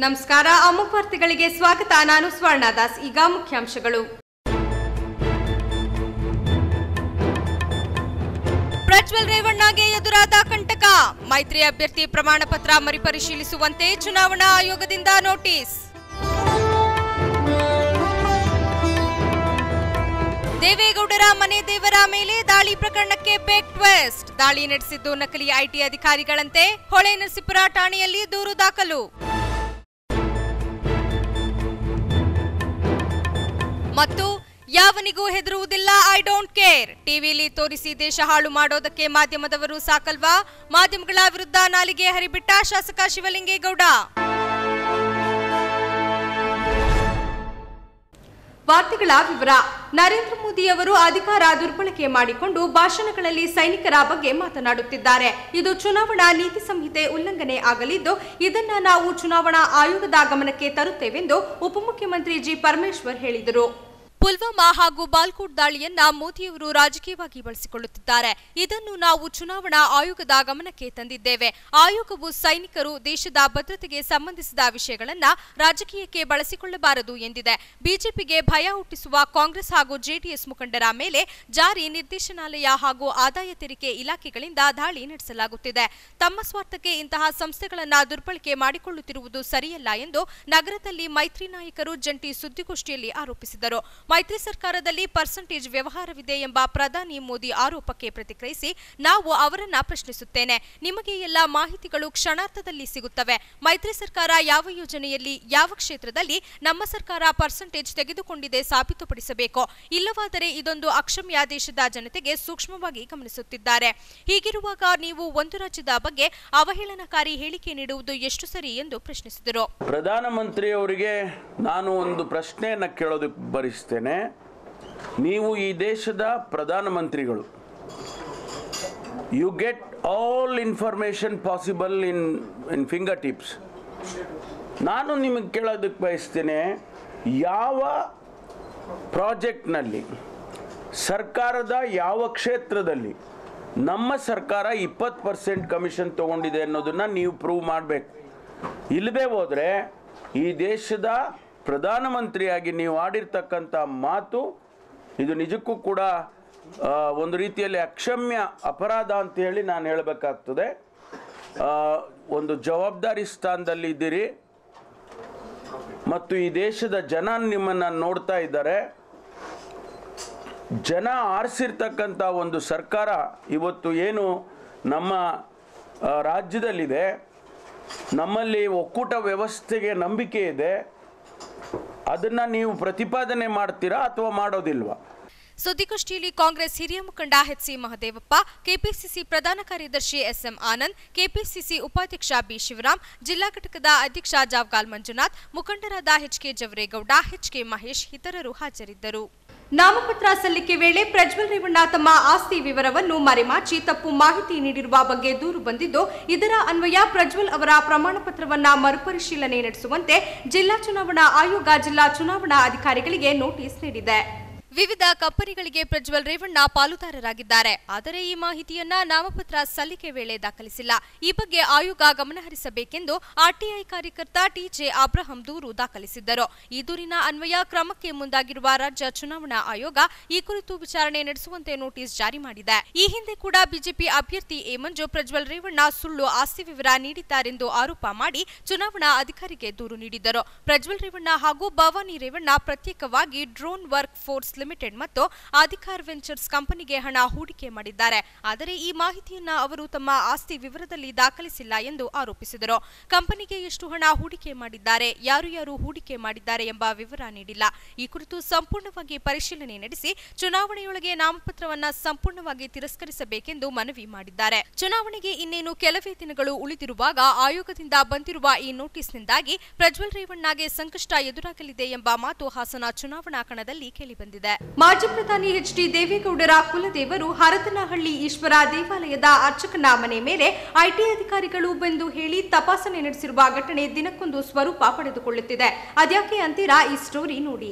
ನಮಸ್ಕಾರ, ಅಮುಕ್ ವಾರ್ತೆಗಳಿಗೆ ಸ್ವಾಗತ. ನಾನು ಸ್ವರ್ಣದಾಸ್. ಈಗ ಮುಖ್ಯಾಂಶಗಳು. ಪ್ರಜ್ವಲ್ ರೇವಣ್ಣಗೆ ಎದುರಾದ ಕಂಟಕ. ಮೈತ್ರಿ ಅಭ್ಯರ್ಥಿ ಪ್ರಮಾಣ ಪತ್ರ ಮರುಪರಿಶೀಲಿಸುವಂತೆ ಚುನಾವಣಾ ಆಯೋಗದಿಂದ ನೋಟಿಸ್. ದೇವೇಗೌಡರ ಮನೆ ದೇವರ ಮೇಲೆ ದಾಳಿ ಪ್ರಕರಣಕ್ಕೆ ಬಿಗ್ ಟ್ವಿಸ್ಟ್. ದಾಳಿ ನಡೆಸಿದ್ದು ನಕಲಿ ಐಟಿ ಅಧಿಕಾರಿಗಳಂತೆ. ಹೊಳೆನರಸೀಪುರ ಠಾಣೆಯಲ್ಲಿ ದೂರು ದಾಖಲು. ಮತ್ತು ಯಾವನಿಗೂ ಹೆದರುವುದಿಲ್ಲ, ಐ ಡೋಂಟ್ ಕೇರ್. ಟಿವಿಲಿ ತೋರಿಸಿ ದೇಶ ಹಾಳು ಮಾಡೋದಕ್ಕೆ ಮಾಧ್ಯಮದವರು ಸಾಕಲ್ವಾ? ಮಾಧ್ಯಮಗಳ ವಿರುದ್ಧ ನಾಲಿಗೆ ಹರಿಬಿಟ್ಟ ಶಾಸಕ ಶಿವಲಿಂಗೇಗೌಡ. ವಾರ್ತೆಗಳ ವಿವರ. ನರೇಂದ್ರ ಮೋದಿ ಅವರು ಅಧಿಕಾರ ದುರ್ಬಳಕೆ ಮಾಡಿಕೊಂಡು ಭಾಷಣಗಳಲ್ಲಿ ಸೈನಿಕರ ಬಗ್ಗೆ ಮಾತನಾಡುತ್ತಿದ್ದಾರೆ. ಇದು ಚುನಾವಣಾ ನೀತಿ ಸಂಹಿತೆ ಉಲ್ಲಂಘನೆ ಆಗಲಿದ್ದು, ಇದನ್ನ ನಾವು ಚುನಾವಣಾ ಆಯೋಗದ ಗಮನಕ್ಕೆ ತರುತ್ತೇವೆಂದು ಉಪಮುಖ್ಯಮಂತ್ರಿ ಜಿ ಪರಮೇಶ್ವರ್ ಹೇಳಿದರು. ಪುಲ್ವಾಮಾ ಹಾಗೂ ಬಾಲ್ಕೋಟ್ ದಾಳಿಯನ್ನ ಮೋದಿಯವರು ರಾಜಕೀಯವಾಗಿ ಬಳಸಿಕೊಳ್ಳುತ್ತಿದ್ದಾರೆ. ಇದನ್ನು ನಾವು ಚುನಾವಣಾ ಆಯೋಗದ ಗಮನಕ್ಕೆ ತಂದಿದ್ದೇವೆ. ಆಯೋಗವು ಸೈನಿಕರು, ದೇಶದ ಭದ್ರತೆಗೆ ಸಂಬಂಧಿಸಿದ ವಿಷಯಗಳನ್ನು ರಾಜಕೀಯಕ್ಕೆ ಬಳಸಿಕೊಳ್ಳಬಾರದು ಎಂದಿದೆ. ಬಿಜೆಪಿಗೆ ಭಯ ಹುಟ್ಟಿಸುವ ಕಾಂಗ್ರೆಸ್ ಹಾಗೂ ಜೆಡಿಎಸ್ ಮುಖಂಡರ ಮೇಲೆ ಜಾರಿ ನಿರ್ದೇಶನಾಲಯ ಹಾಗೂ ಆದಾಯ ತೆರಿಗೆ ಇಲಾಖೆಗಳಿಂದ ದಾಳಿ ನಡೆಸಲಾಗುತ್ತಿದೆ. ತಮ್ಮ ಸ್ವಾರ್ಥಕ್ಕೆ ಇಂತಹ ಸಂಸ್ಥೆಗಳನ್ನು ದುರ್ಬಳಕೆ ಮಾಡಿಕೊಳ್ಳುತ್ತಿರುವುದು ಸರಿಯಲ್ಲ ಎಂದು ನಗರದಲ್ಲಿ ಮೈತ್ರಿ ನಾಯಕರು ಜಂಟಿ ಸುದ್ದಿಗೋಷ್ಠಿಯಲ್ಲಿ ಆರೋಪಿಸಿದರು. ಮೈತ್ರಿ ಸರ್ಕಾರದಲ್ಲಿ ಪರ್ಸೆಂಟೇಜ್ ವ್ಯವಹಾರವಿದೆ ಎಂಬ ಪ್ರಧಾನಿ ಮೋದಿ ಆರೋಪಕ್ಕೆ ಪ್ರತಿಕ್ರಿಯಿಸಿ, ನಾವು ಅವರನ್ನ ಪ್ರಶ್ನಿಸುತ್ತೇನೆ. ನಿಮಗೆ ಎಲ್ಲ ಮಾಹಿತಿಗಳು ಕ್ಷಣಾರ್ಧದಲ್ಲಿ ಸಿಗುತ್ತವೆ. ಮೈತ್ರಿ ಸರ್ಕಾರ ಯಾವ ಯೋಜನೆಯಲ್ಲಿ, ಯಾವ ಕ್ಷೇತ್ರದಲ್ಲಿ ನಮ್ಮ ಸರ್ಕಾರ ಪರ್ಸೆಂಟೇಜ್ ತೆಗೆದುಕೊಂಡಿದೆ ಸಾಬೀತುಪಡಿಸಬೇಕು. ಇಲ್ಲವಾದರೆ ಇದೊಂದು ಅಕ್ಷಮ್ಯ. ದೇಶದ ಜನತೆಗೆ ಸೂಕ್ಷ್ಮವಾಗಿ ಗಮನಿಸುತ್ತಿದ್ದಾರೆ. ಹೀಗಿರುವಾಗ ನೀವು ಒಂದು ರಾಜ್ಯದ ಬಗ್ಗೆ ಅವಹೇಳನಕಾರಿ ಹೇಳಿಕೆ ನೀಡುವುದು ಎಷ್ಟು ಸರಿ ಎಂದು ಪ್ರಶ್ನಿಸಿದರು. ಪ್ರಧಾನಮಂತ್ರಿ ಅವರಿಗೆ ನಾನು ಒಂದು ಪ್ರಶ್ನೆಯನ್ನು ಕೇಳೋದಕ್ಕೆ ಬಯಸ್ತೇನೆ. ನೀವು ಈ ದೇಶದ ಪ್ರಧಾನಮಂತ್ರಿಗಳು. You get all information possible in finger tips. ನಾನು ನಿಮಗೆ ಕೇಳೋದಕ್ಕೆ ಬಯಸ್ತೇನೆ, ಯಾವ ಪ್ರಾಜೆಕ್ಟ್ನಲ್ಲಿ, ಸರ್ಕಾರದ ಯಾವ ಕ್ಷೇತ್ರದಲ್ಲಿ ನಮ್ಮ ಸರ್ಕಾರ 20% ಕಮಿಷನ್ ತಗೊಂಡಿದೆ ಅನ್ನೋದನ್ನು ನೀವು ಪ್ರೂವ್ ಮಾಡಬೇಕು. ಇಲ್ಲದೆ ಹೋದರೆ ಈ ದೇಶದ ಪ್ರಧಾನಮಂತ್ರಿಯಾಗಿ ನೀವು ಆಡಿರ್ತಕ್ಕಂಥ ಮಾತು ಇದು ನಿಜಕ್ಕೂ ಕೂಡ ಒಂದು ರೀತಿಯಲ್ಲಿ ಅಕ್ಷಮ್ಯ ಅಪರಾಧ ಅಂತ ಹೇಳಿ ನಾನು ಹೇಳಬೇಕಾಗ್ತದೆ. ಒಂದು ಜವಾಬ್ದಾರಿ ಸ್ಥಾನದಲ್ಲಿ ಇದ್ದೀರಿ ಮತ್ತು ಈ ದೇಶದ ಜನ ನಿಮ್ಮನ್ನು ನೋಡ್ತಾ ಇದ್ದಾರೆ. ಜನ ಆರಿಸಿರ್ತಕ್ಕಂಥ ಒಂದು ಸರ್ಕಾರ ಇವತ್ತು ಏನು ನಮ್ಮ ರಾಜ್ಯದಲ್ಲಿದೆ, ನಮ್ಮಲ್ಲಿ ಒಕ್ಕೂಟ ವ್ಯವಸ್ಥೆಗೆ ನಂಬಿಕೆ ಇದೆ, ಅದನ್ನ ನೀವು ಪ್ರತಿಪಾದನೆ ಮಾಡ್ತೀರಾ ಅಥವಾ ಮಾಡೋದಿಲ್ವಾ? ಸುದ್ದಿಗೋಷ್ಠಿಯಲ್ಲಿ ಕಾಂಗ್ರೆಸ್ ಹಿರಿಯ ಮುಖಂಡ ಎಚ್.ಸಿ. ಮಹದೇವಪ್ಪ, ಕೆಪಿಸಿಸಿ ಪ್ರಧಾನ ಕಾರ್ಯದರ್ಶಿ ಎಸ್.ಎಂ. ಆನಂದ್, ಕೆಪಿಸಿಸಿ ಉಪಾಧ್ಯಕ್ಷ ಬಿ. ಶಿವರಾಮ್, ಜಿಲ್ಲಾ ಘಟಕದ ಅಧ್ಯಕ್ಷ ಜಾವಗಾಲ್ ಮಂಜುನಾಥ್, ಮುಖಂಡರಾದ ಎಚ್.ಕೆ. ಜವರೇಗೌಡ, ಎಚ್.ಕೆ. ಮಹೇಶ್ ಇತರರು ಹಾಜರಿದ್ದರು. ನಾಮಪತ್ರ ಸಲ್ಲಿಕೆ ವೇಳೆ ಪ್ರಜ್ವಲ್ ರೇವಣ್ಣ ತಮ್ಮ ಆಸ್ತಿ ವಿವರವನ್ನು ಮರೆಮಾಚಿ ತಪ್ಪು ಮಾಹಿತಿ ನೀಡಿರುವ ಬಗ್ಗೆ ದೂರು ಬಂದಿದ್ದು, ಇದರ ಅನ್ವಯ ಪ್ರಜ್ವಲ್ ಅವರ ಪ್ರಮಾಣ ಪತ್ರವನ್ನು ಮರುಪರಿಶೀಲನೆ ನಡೆಸುವಂತೆ ಜಿಲ್ಲಾ ಚುನಾವಣಾ ಆಯೋಗ ಜಿಲ್ಲಾ ಚುನಾವಣಾ ಅಧಿಕಾರಿಗಳಿಗೆ ನೋಟಿಸ್ ನೀಡಿದೆ. ವಿವಿಧ ಕಂಪನಿಗಳಿಗೆ ಪ್ರಜ್ವಲ್ ರೇವಣ್ಣ ಪಾಲುದಾರರಾಗಿದ್ದಾರೆ. ಆದರೆ ಈ ಮಾಹಿತಿಯನ್ನ ನಾಮಪತ್ರ ಸಲ್ಲಿಕೆ ವೇಳೆ ದಾಖಲಿಸಿಲ್ಲ. ಈ ಬಗ್ಗೆ ಆಯೋಗ ಗಮನಹರಿಸಬೇಕೆಂದು ಆರ್ಟಿಐ ಕಾರ್ಯಕರ್ತ ಟಿಜೆ ಅಬ್ರಹಂ ದೂರು ದಾಖಲಿಸಿದ್ದರು. ಈ ದೂರಿನ ಅನ್ವಯ ಕ್ರಮಕ್ಕೆ ಮುಂದಾಗಿರುವ ರಾಜ್ಯ ಚುನಾವಣಾ ಆಯೋಗ ಈ ಕುರಿತು ವಿಚಾರಣೆ ನಡೆಸುವಂತೆ ನೋಟಿಸ್ ಜಾರಿ ಮಾಡಿದೆ. ಈ ಹಿಂದೆ ಕೂಡ ಬಿಜೆಪಿ ಅಭ್ಯರ್ಥಿ ಎ ಮಂಜು ಪ್ರಜ್ವಲ್ ರೇವಣ್ಣ ಸುಳ್ಳು ಆಸ್ತಿ ವಿವರ ನೀಡಿದ್ದಾರೆಂದು ಆರೋಪ ಮಾಡಿ ಚುನಾವಣಾ ಅಧಿಕಾರಿಗೆ ದೂರು ನೀಡಿದ್ದರು. ಪ್ರಜ್ವಲ್ ರೇವಣ್ಣ ಹಾಗೂ ಭವಾನಿ ರೇವಣ್ಣ ಪ್ರತ್ಯೇಕವಾಗಿ ಡ್ರೋನ್ ವರ್ಕ್ ಫೋರ್ಸ್ ಲಿಮಿಟೆಡ್ ಮತ್ತು ಅಧಿಕಾರ್ ವೆಂಚರ್ಸ್ ಕಂಪನಿಗೆ ಹಣ ಹೂಡಿಕೆ ಮಾಡಿದ್ದಾರೆ. ಆದರೆ ಈ ಮಾಹಿತಿಯನ್ನ ಅವರು ತಮ್ಮ ಆಸ್ತಿ ವಿವರದಲ್ಲಿ ದಾಖಲಿಸಿಲ್ಲ ಎಂದು ಆರೋಪಿಸಿದರು. ಕಂಪನಿಗೆ ಎಷ್ಟು ಹಣ ಹೂಡಿಕೆ ಮಾಡಿದ್ದಾರೆ, ಯಾರು ಯಾರು ಹೂಡಿಕೆ ಮಾಡಿದ್ದಾರೆ ಎಂಬ ವಿವರ ನೀಡಿಲ್ಲ. ಈ ಕುರಿತು ಸಂಪೂರ್ಣವಾಗಿ ಪರಿಶೀಲನೆ ನಡೆಸಿ ಚುನಾವಣೆಯೊಳಗೆ ನಾಮಪತ್ರವನ್ನ ಸಂಪೂರ್ಣವಾಗಿ ತಿರಸ್ಕರಿಸಬೇಕೆಂದು ಮನವಿ ಮಾಡಿದ್ದಾರೆ. ಚುನಾವಣೆಗೆ ಇನ್ನೇನು ಕೆಲವೇ ದಿನಗಳು ಉಳಿದಿರುವಾಗ ಆಯೋಗದಿಂದ ಬಂದಿರುವ ಈ ನೋಟಿಸ್ನಿಂದಾಗಿ ಪ್ರಜ್ವಲ್ ರೇವಣ್ಣಗೆ ಸಂಕಷ್ಟ ಎದುರಾಗಲಿದೆ ಎಂಬ ಮಾತು ಹಾಸನ ಚುನಾವಣಾ ಕಣದಲ್ಲಿ ಕೇಳಿಬಂದಿದೆ. ಮಾಜಿ ಪ್ರಧಾನಿ ಎಚ್.ಡಿ. ದೇವೇಗೌಡರ ಕುಲದೇವರು ಹರದನಹಳ್ಳಿ ಈಶ್ವರ ದೇವಾಲಯದ ಅರ್ಚಕನ ಮನೆ ಮೇಲೆ ಐಟಿ ಅಧಿಕಾರಿಗಳು ಬಂದು ಹೇಳಿ ತಪಾಸಣೆ ನಡೆಸಿರುವ ಘಟನೆ ದಿನಕ್ಕೊಂದು ಸ್ವರೂಪ ಪಡೆದುಕೊಳ್ಳುತ್ತಿದೆ. ಅದ್ಯಾಕೆ ಅಂತೀರಾ? ಈ ಸ್ಟೋರಿ ನೋಡಿ.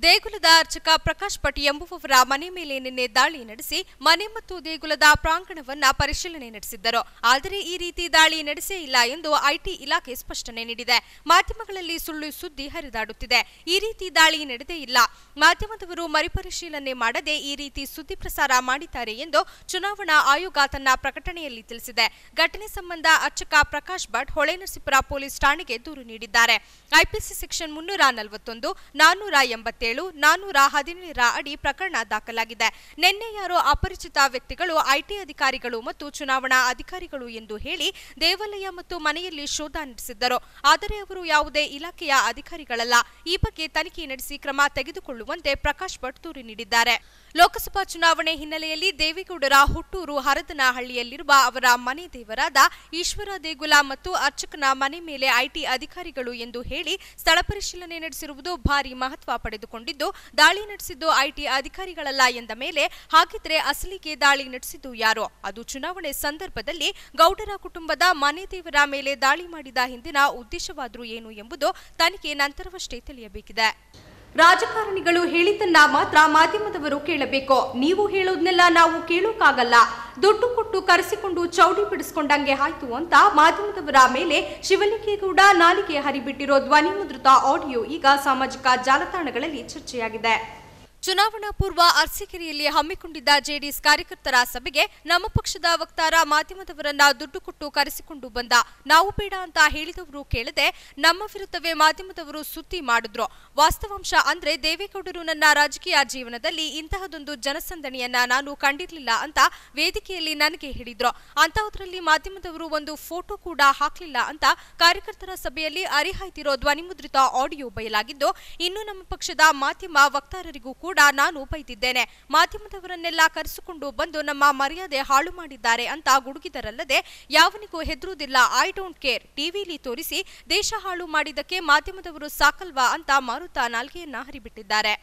ದೇಗುಲದ ಅರ್ಚಕ ಪ್ರಕಾಶ್ ಭಟ್ ಎಂಬುವವರ ಮನೆ ಮೇಲೆ ನಿನ್ನೆ ದಾಳಿ ನಡೆಸಿ ಮನೆ ಮತ್ತು ದೇಗುಲದ ಪ್ರಾಂಗಣವನ್ನ ಪರಿಶೀಲನೆ ನಡೆಸಿದ್ದರು. ಆದರೆ ಈ ರೀತಿ ದಾಳಿ ನಡೆಸೇ ಇಲ್ಲ ಎಂದು ಐಟಿ ಇಲಾಖೆ ಸ್ಪಷ್ಟನೆ ನೀಡಿದೆ. ಮಾಧ್ಯಮಗಳಲ್ಲಿ ಸುಳ್ಳು ಸುದ್ದಿ ಹರಿದಾಡುತ್ತಿದೆ. ಈ ರೀತಿ ದಾಳಿ ನಡೆದೇ ಇಲ್ಲ. ಮಾಧ್ಯಮದವರು ಮರುಪರಿಶೀಲನೆ ಮಾಡದೆ ಈ ರೀತಿ ಸುದ್ದಿ ಪ್ರಸಾರ ಮಾಡಿದ್ದಾರೆ ಎಂದು ಚುನಾವಣಾ ಆಯೋಗ ತನ್ನ ಪ್ರಕಟಣೆಯಲ್ಲಿ ತಿಳಿಸಿದೆ. ಘಟನೆ ಸಂಬಂಧ ಅರ್ಚಕ ಪ್ರಕಾಶ್ ಭಟ್ ಹೊಳೆನರಸೀಪುರ ಪೊಲೀಸ್ ಠಾಣೆಗೆ ದೂರು ನೀಡಿದ್ದಾರೆ. ಐಪಿಸಿ ಸೆಕ್ಷನ್ 341, 487, 417 ಅಡಿ ಪ್ರಕರಣ ದಾಖಲಾಗಿದೆ. ನಿನ್ನೆ ಯಾರೋ ಅಪರಿಚಿತ ವ್ಯಕ್ತಿಗಳು ಐಟಿ ಅಧಿಕಾರಿಗಳು ಮತ್ತು ಚುನಾವಣಾ ಅಧಿಕಾರಿಗಳು ಎಂದು ಹೇಳಿ ದೇವಾಲಯ ಮತ್ತು ಮನೆಯಲ್ಲಿ ಶೋಧ ನಡೆಸಿದ್ದರು. ಆದರೆ ಅವರು ಯಾವುದೇ ಇಲಾಖೆಯ ಅಧಿಕಾರಿಗಳಲ್ಲ. ಈ ಬಗ್ಗೆ ತನಿಖೆ ನಡೆಸಿ ಕ್ರಮ ತೆಗೆದುಕೊಳ್ಳುವಂತೆ ಪ್ರಕಾಶ್ ಭಟ್ ದೂರು ನೀಡಿದ್ದಾರೆ. ಲೋಕಸಭಾ ಚುನಾವಣೆ ಹಿನ್ನೆಲೆಯಲ್ಲಿ ದೇವೇಗೌಡರ ಹುಟ್ಟೂರು ಹರದನಹಳ್ಳಿಯಲ್ಲಿರುವ ಅವರ ಮನೆ ದೇವರಾದ ಈಶ್ವರ ದೇಗುಲ ಮತ್ತು ಅರ್ಚಕನ ಮನೆ ಮೇಲೆ ಐಟಿ ಅಧಿಕಾರಿಗಳು ಎಂದು ಹೇಳಿ ಸ್ಥಳ ಪರಿಶೀಲನೆ ನಡೆಸಿರುವುದು ಭಾರಿ ಮಹತ್ವ ಪಡೆದುಕೊಂಡಿದ್ದು, ದಾಳಿ ನಡೆಸಿದ್ದು ಐಟಿ ಅಧಿಕಾರಿಗಳಲ್ಲ ಎಂದ ಮೇಲೆ ಹಾಗಿದ್ರೆ ಅಸಲಿಗೆ ದಾಳಿ ನಡೆಸಿದ್ದು ಯಾರೋ? ಅದು ಚುನಾವಣೆ ಸಂದರ್ಭದಲ್ಲಿ ಗೌಡರ ಕುಟುಂಬದ ಮನೆ ದೇವರ ಮೇಲೆ ದಾಳಿ ಮಾಡಿದ ಹಿಂದಿನ ಉದ್ದೇಶವಾದ್ರೂ ಏನು ಎಂಬುದು ತನಿಖೆ ನಂತರವಷ್ಟೇ ತಿಳಿಯಬೇಕಿದೆ. ರಾಜಕಾರಣಿಗಳು ಹೇಳಿದ್ದನ್ನ ಮಾತ್ರ ಮಾಧ್ಯಮದವರು ಕೇಳಬೇಕು. ನೀವು ಹೇಳೋದನ್ನೆಲ್ಲ ನಾವು ಕೇಳೋಕ್ಕಾಗಲ್ಲ. ದುಡ್ಡು ಕೊಟ್ಟು ಕರೆಸಿಕೊಂಡು ಚೌಡಿ ಬಿಡಿಸಿಕೊಂಡಂಗೆ ಆಯ್ತು ಅಂತ ಮಾಧ್ಯಮದವರ ಮೇಲೆ ಶಿವಲಿಂಗೇಗೌಡ ನಾಲಿಗೆ ಹರಿಬಿಟ್ಟಿರೋ ಧ್ವನಿಮುದ್ರಿತ ಆಡಿಯೋ ಈಗ ಸಾಮಾಜಿಕ ಜಾಲತಾಣಗಳಲ್ಲಿ ಚರ್ಚೆಯಾಗಿದೆ. ಚುನಾವಣಾ ಪೂರ್ವ ಅರಸೀಕೆರೆಯಲ್ಲಿ ಹಮ್ಮಿಕೊಂಡಿದ್ದ ಜೆಡಿಎಸ್ ಕಾರ್ಯಕರ್ತರ ಸಭೆಗೆ ನಮ್ಮ ಪಕ್ಷದ ವಕ್ತಾರ ಮಾಧ್ಯಮದವರನ್ನ ದುಡ್ಡು ಕೊಟ್ಟು ಕರೆಸಿಕೊಂಡು ಬಂದ. ನಾವು ಬೇಡ ಅಂತ ಹೇಳಿದವರು ಕೇಳದೆ ನಮ್ಮ ವಿರುದ್ಧವೇ ಮಾಧ್ಯಮದವರು ಸುದ್ದಿ ಮಾಡಿದ್ರು. ವಾಸ್ತವಾಂಶ ಅಂದ್ರೆ ದೇವೇಗೌಡರು ನನ್ನ ರಾಜಕೀಯ ಜೀವನದಲ್ಲಿ ಇಂತಹದೊಂದು ಜನಸಂದಣಿಯನ್ನ ನಾನು ಕಂಡಿರಲಿಲ್ಲ ಅಂತ ವೇದಿಕೆಯಲ್ಲಿ ನನಗೆ ಹೇಳಿದ್ರು. ಅಂತಹದ್ರಲ್ಲಿ ಮಾಧ್ಯಮದವರು ಒಂದು ಫೋಟೋ ಕೂಡ ಹಾಕಲಿಲ್ಲ ಅಂತ ಕಾರ್ಯಕರ್ತರ ಸಭೆಯಲ್ಲಿ ಅರಿಹಾಯ್ತಿರೋ ಧ್ವನಿಮುದ್ರಿತ ಆಡಿಯೋ ಬಯಲಾಗಿದ್ದು, ಇನ್ನು ನಮ್ಮ ಪಕ್ಷದ ಮಾಧ್ಯಮ ವಕ್ತಾರರಿಗೂ ಕೂಡ ನಾನು ಬೈದಿದ್ದೇನೆ. ಮಾಧ್ಯಮದವರನ್ನೆಲ್ಲ ಕರೆಸಿಕೊಂಡು ಬಂದು ನಮ್ಮ ಮರ್ಯಾದೆ ಹಾಳು ಮಾಡಿದ್ದಾರೆ ಅಂತ ಗುಡುಗಿದರಲ್ಲದೆ ಯಾವನಿಗೂ ಹೆದರುವುದಿಲ್ಲ. I don't care. ಟಿವಿಲಿ ತೋರಿಸಿ ದೇಶ ಹಾಳು ಮಾಡಿದಕ್ಕೆ ಮಾಧ್ಯಮದವರು ಸಾಕಲ್ವಾ ಅಂತ ಮಾರುತ್ತಾ ನಾಲ್ಗೆಯನ್ನ ಹರಿಬಿಟ್ಟಿದ್ದಾರೆ.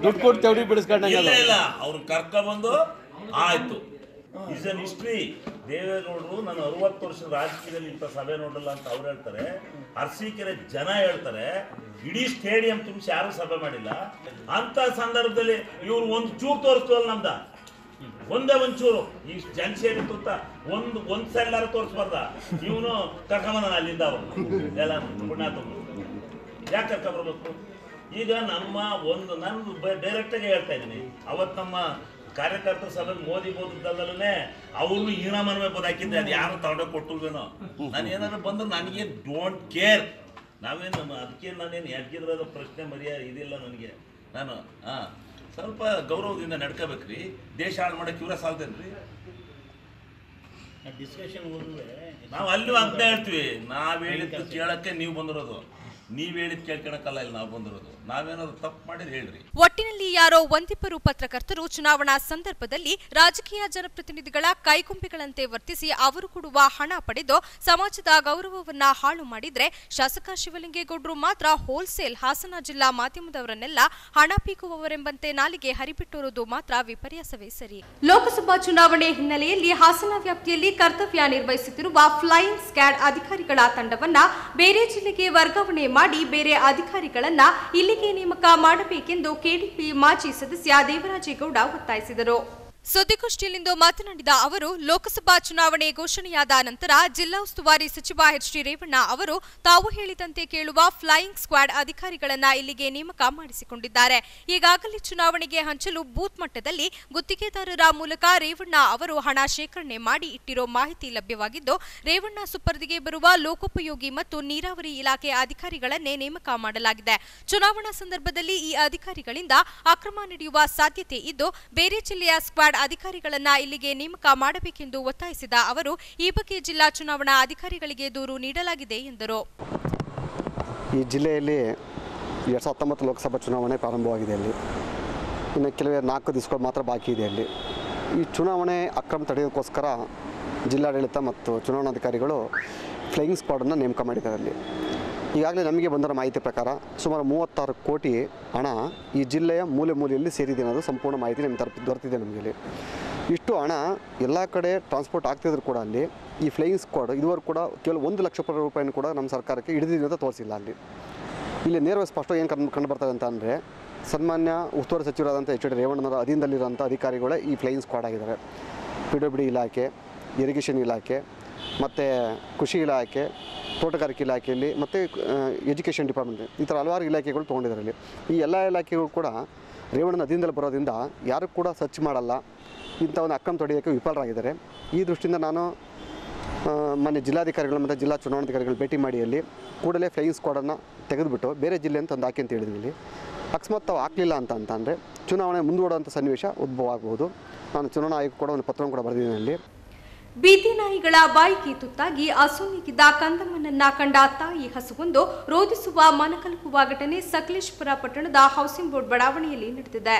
ದುಡ್ಡು ಕೊಟ್ಟು ಚೌಡಿ ಬಿಡಿಸ್ಕೊಂಡಂಗಿಲ್ಲ, ಅವ್ರು ಕರ್ಕೊಂಡ್ಬಂದು ಆಯ್ತು. Is an history. ದೇವೇಗೌಡರು ನಾನು 60 ವರ್ಷದ ರಾಜಕೀಯದಲ್ಲಿ ಇಂಥ ಸಭೆ ನೋಡಲ್ಲ ಅಂತ ಅವ್ರು ಹೇಳ್ತಾರೆ. ಅರಸೀಕೆರೆ ಜನ ಹೇಳ್ತಾರೆ. ಇಡೀ ಸ್ಟೇಡಿಯಂ ತುಂಬಿಸಿ ಯಾರು ಸಭೆ ಮಾಡಿಲ್ಲ. ಅಂತ ಸಂದರ್ಭದಲ್ಲಿ ಇವ್ರು ಒಂದು ಚೂರು ತೋರಿಸ್ತವಲ್ಲ, ನಮ್ದ ಒಂದೇ ಒಂಚೂರು ಈ ಜನ ಸೇರಿತ್ತು ಅಂತ ಒಂದ್ ಸೆಲ್ಲಾರ ತೋರಿಸ್ಬಾರ್ದ. ಇವನು ಕರ್ಕೊಂಬಂದ ಅಲ್ಲಿಂದ ಅವರು ಎಲ್ಲ ಪುಣ್ಯಾತ್ಮ ಯಾಕೆ ಕರ್ಕೊಂಬರ್ಬೇಕು? ಈಗ ನಮ್ಮ ನಾನು ಡೈರೆಕ್ಟಾಗಿ ಹೇಳ್ತಾ ಇದ್ದೀನಿ. ಅವತ್ತು ನಮ್ಮ ಕಾರ್ಯಕರ್ತರ ಸಭೆಗೆ ಮೋದಿ ಬೋದಲ್ಲೇ ಅವ್ರನ್ನು ಹೀನಾಮನವೇ ಬೋದಾಕಿದ್ದೆ. ಅದು ಯಾರು ತಗೊಂಡೋಗಿ ಕೊಟ್ಟಿಲ್ವೇನೋ. ನಾನು ಏನಾದ್ರು ಬಂದ್ರೆ ನನಗೆ ಡೋಂಟ್ ಕೇರ್. ನಾವೇನು ಅದಕ್ಕೆ ನಾನೇನು ಎಡ್ಗಿದ್ರದ ಪ್ರಶ್ನೆ ಮರ್ಯಾದೆ ಇದಿಲ್ಲ ನನಗೆ. ನಾನು ಸ್ವಲ್ಪ ಗೌರವದಿಂದ ನಡ್ಕೋಬೇಕ್ರಿ. ದೇಶ ಹಾಳು ಮಾಡೋಕೆ ಇವರ ಸಾಲ್ದೇನ್ರಿ? ಡಿಸ್ಕಷನ್ ನಾವು ಅಲ್ಲೂ ಅಂತ ಹೇಳ್ತೀವಿ. ನಾವು ಹೇಳಿದ್ದು ಕೇಳಕ್ಕೆ ನೀವು ಬಂದಿರೋದು, ನೀವ್ ಹೇಳಿದ್ ಕೇಳ್ಕೊಳಕ್ಕಲ್ಲ ಇಲ್ಲಿ ನಾವು ಬಂದಿರೋದು. ನಾವೇನಾದ್ರು ತಪ್ಪು ಮಾಡಿದ್ರೆ ಹೇಳ್ರಿ. ಒಟ್ಟಿನಲ್ಲಿ ಯಾರೋ ಒಂದಿಬ್ಬರು ಪತ್ರಕರ್ತರು ಚುನಾವಣಾ ಸಂದರ್ಭದಲ್ಲಿ ರಾಜಕೀಯ ಜನಪ್ರತಿನಿಧಿಗಳ ಕೈಗೊಂಬೆಗಳಂತೆ ವರ್ತಿಸಿ ಅವರು ಕೊಡುವ ಹಣ ಪಡೆದು ಸಮಾಜದ ಗೌರವವನ್ನ ಹಾಳು ಮಾಡಿದ್ರೆ, ಶಾಸಕ ಶಿವಲಿಂಗೇಗೌಡರು ಮಾತ್ರ ಹೋಲ್ಸೇಲ್ ಹಾಸನ ಜಿಲ್ಲಾ ಮಾಧ್ಯಮದವರನ್ನೆಲ್ಲ ಹಣ ಪೀಕುವವರೆಂಬಂತೆ ನಾಲಿಗೆ ಹರಿಬಿಟ್ಟಿರುವುದು ಮಾತ್ರ ವಿಪರ್ಯಾಸವೇ ಸರಿ. ಲೋಕಸಭಾ ಚುನಾವಣೆ ಹಿನ್ನೆಲೆಯಲ್ಲಿ ಹಾಸನ ವ್ಯಾಪ್ತಿಯಲ್ಲಿ ಕರ್ತವ್ಯ ನಿರ್ವಹಿಸುತ್ತಿರುವ ಫ್ಲೈಯಿಂಗ್ ಸ್ಕ್ವಾಡ್ ಅಧಿಕಾರಿಗಳ ತಂಡವನ್ನ ಬೇರೆ ಜಿಲ್ಲೆಗೆ ವರ್ಗಾವಣೆ ಮಾಡಿ ಬೇರೆ ಅಧಿಕಾರಿಗಳನ್ನ ಇಲ್ಲಿಗೆ ನೇಮಕ ಮಾಡಬೇಕೆಂದು ಕೆಡಿಪಿ ಮಾಜಿ ಸದಸ್ಯ ದೇವರಾಜೇಗೌಡ ಒತ್ತಾಯಿಸಿದರು. ಸುದ್ದಿಗೋಷ್ಠಿಯಲ್ಲಿಂದು ಮಾತನಾಡಿದ ಅವರು, ಲೋಕಸಭಾ ಚುನಾವಣೆ ಘೋಷಣೆಯಾದ ನಂತರ ಜಿಲ್ಲಾ ಉಸ್ತುವಾರಿ ಸಚಿವ ಎಚ್.ಡಿ. ರೇವಣ್ಣ ಅವರು ತಾವು ಹೇಳಿದಂತೆ ಕೇಳುವ ಫ್ಲೈಯಿಂಗ್ ಸ್ಕ್ವಾಡ್ ಅಧಿಕಾರಿಗಳನ್ನ ಇಲ್ಲಿಗೆ ನೇಮಕ ಮಾಡಿಸಿಕೊಂಡಿದ್ದಾರೆ. ಈಗಾಗಲೇ ಚುನಾವಣೆಗೆ ಹಂಚಲು ಬೂತ್ ಮಟ್ಟದಲ್ಲಿ ಗುತ್ತಿಗೆದಾರರ ಮೂಲಕ ರೇವಣ್ಣ ಅವರು ಹಣ ಶೇಖರಣೆ ಮಾಡಿ ಇಟ್ಟಿರೋ ಮಾಹಿತಿ ಲಭ್ಯವಾಗಿದ್ದು, ರೇವಣ್ಣ ಸುಪರ್ದಿಗೆ ಬರುವ ಲೋಕೋಪಯೋಗಿ ಮತ್ತು ನೀರಾವರಿ ಇಲಾಖೆ ಅಧಿಕಾರಿಗಳನ್ನೇ ನೇಮಕ ಮಾಡಲಾಗಿದೆ. ಚುನಾವಣಾ ಸಂದರ್ಭದಲ್ಲಿ ಈ ಅಧಿಕಾರಿಗಳಿಂದ ಅಕ್ರಮ ನಡೆಯುವ ಸಾಧ್ಯತೆ ಇದ್ದು, ಬೇರೆ ಜಿಲ್ಲೆಯ ಸ್ಕ್ವಾಡ್ ಅಧಿಕಾರಿಗಳನ್ನ ಇಲ್ಲಿಗೆ ನೇಮಕ ಮಾಡಬೇಕೆಂದು ಒತ್ತಾಯಿಸಿದ ಅವರು, ಈ ಬಗ್ಗೆ ಜಿಲ್ಲಾ ಚುನಾವಣಾ ಅಧಿಕಾರಿಗಳಿಗೆ ದೂರು ನೀಡಲಾಗಿದೆ ಎಂದರು. ಈ ಜಿಲ್ಲೆಯಲ್ಲಿ 2019 ಲೋಕಸಭಾ ಚುನಾವಣೆ ಪ್ರಾರಂಭವಾಗಿದೆ. ಅಲ್ಲಿ ಇನ್ನು ಕೆಲವೇ 4 ದಿವಸಗಳು ಮಾತ್ರ ಬಾಕಿ ಇದೆ. ಅಲ್ಲಿ ಈ ಚುನಾವಣೆ ಅಕ್ರಮ ತಡೆಯೋದಕ್ಕೋಸ್ಕರ ಜಿಲ್ಲಾಡಳಿತ ಮತ್ತು ಚುನಾವಣಾಧಿಕಾರಿಗಳು ಫ್ಲೈಯಿಂಗ್ ಸ್ಕ್ವಾಡನ್ನು ನೇಮಕ ಮಾಡಿದ್ದಾರೆ. ಅಲ್ಲಿ ಈಗಾಗಲೇ ನಮಗೆ ಬಂದಿರೋ ಮಾಹಿತಿ ಪ್ರಕಾರ ಸುಮಾರು 36 ಕೋಟಿ ಹಣ ಈ ಜಿಲ್ಲೆಯ ಮೂಲೆ ಮೂಲೆಯಲ್ಲಿ ಸೇರಿದೆ ಅನ್ನೋದು ಸಂಪೂರ್ಣ ಮಾಹಿತಿ ನಮಗೆ ದೊರೆತಿದೆ. ನಮಗೆ ಇಷ್ಟು ಹಣ ಎಲ್ಲ ಕಡೆ ಟ್ರಾನ್ಸ್ಪೋರ್ಟ್ ಆಗ್ತಿದ್ರು ಕೂಡ ಅಲ್ಲಿ ಈ ಫ್ಲೈಯಿಂಗ್ ಸ್ಕ್ವಾಡ್ ಇದುವರೆಗೂ ಕೂಡ ಕೇವಲ 1 ಲಕ್ಷ ರೂಪಾಯಿನೂ ಕೂಡ ನಮ್ಮ ಸರ್ಕಾರಕ್ಕೆ ಹಿಡಿದಿದೆ ಅಂತ ತೋರಿಸಿಲ್ಲ. ಇಲ್ಲಿ ನೇರವಾಗಿ ಸ್ಪಷ್ಟ ಏನು ಕಂಡು ಬರ್ತದೆ ಅಂತ ಅಂದರೆ ಸನ್ಮಾನ್ಯ ಉಸ್ತುವಾರಿ ಸಚಿವರಾದಂಥ ಎಚ್ ಡಿ ರೇವಣ್ಣನವರ ಅಧೀನದಲ್ಲಿರುವಂಥ ಅಧಿಕಾರಿಗಳೇ ಈ ಫ್ಲೈಯಿಂಗ್ ಸ್ಕ್ವಾಡ್ ಆಗಿದ್ದಾರೆ. PWD ಇಲಾಖೆ, ಇರಿಗೇಷನ್ ಇಲಾಖೆ, ಮತ್ತು ಕೃಷಿ ಇಲಾಖೆ, ತೋಟಗಾರಿಕೆ ಇಲಾಖೆಯಲ್ಲಿ ಮತ್ತು ಎಜುಕೇಷನ್ ಡಿಪಾರ್ಟ್ಮೆಂಟ್ ಈ ಥರ ಹಲವಾರು ಇಲಾಖೆಗಳು ತೊಗೊಂಡಿದ್ದಾರೆ. ಇಲ್ಲಿ ಈ ಎಲ್ಲ ಇಲಾಖೆಗಳು ಕೂಡ ರೇವಣ್ಣನ ಅಧೀನದಲ್ಲಿ ಬರೋದ್ರಿಂದ ಯಾರು ಕೂಡ ಸರ್ಚ್ ಮಾಡಲ್ಲ, ಇಂಥ ಒಂದು ಅಕ್ರಮ ತಡೆಯೋಕ್ಕೆ ವಿಫಲರಾಗಿದ್ದಾರೆ. ಈ ದೃಷ್ಟಿಯಿಂದ ನಾನು ಮೊನ್ನೆ ಜಿಲ್ಲಾಧಿಕಾರಿಗಳು ಮತ್ತು ಜಿಲ್ಲಾ ಚುನಾವಣಾಧಿಕಾರಿಗಳು ಭೇಟಿ ಮಾಡಿ ಅಲ್ಲಿ ಕೂಡಲೇ ಫ್ಲೈಯಿಂಗ್ ಸ್ಕ್ವಾಡನ್ನು ತೆಗೆದುಬಿಟ್ಟು ಬೇರೆ ಜಿಲ್ಲೆಯನ್ನು ತಂದು ಹಾಕಿ ಅಂತ ಹೇಳಿದ್ವಿ. ಇಲ್ಲಿ ಅಕಸ್ಮಾತ್ ತಾವು ಹಾಕಲಿಲ್ಲ ಅಂತಂದರೆ ಚುನಾವಣೆ ಮುಂದೂಡುವಂಥ ಸನ್ನಿವೇಶ ಉದ್ಭವ ಆಗಬಹುದು. ನಾನು ಚುನಾವಣಾ ಆಯೋಗ ಕೂಡ ಒಂದು ಪತ್ರವನ್ನು ಕೂಡ ಬರೆದಿದ್ದೀನಿ. ಅಲ್ಲಿ ಬೀದಿ ನಾಯಿಗಳ ಬಾಯಿಗೆ ತುತ್ತಾಗಿ ಅಸುನೀಗಿದ್ದ ಕಂದಮ್ಮನನ್ನ ಕಂಡ ತಾಯಿ ಹಸುವೊಂದು ರೋಧಿಸುವ ಮನಕಲುಕುವ ಘಟನೆ ಸಕಲೇಶಪುರ ಪಟ್ಟಣದ ಹೌಸಿಂಗ್ ಬೋರ್ಡ್ ಬಡಾವಣೆಯಲ್ಲಿ ನಡೆದಿದೆ.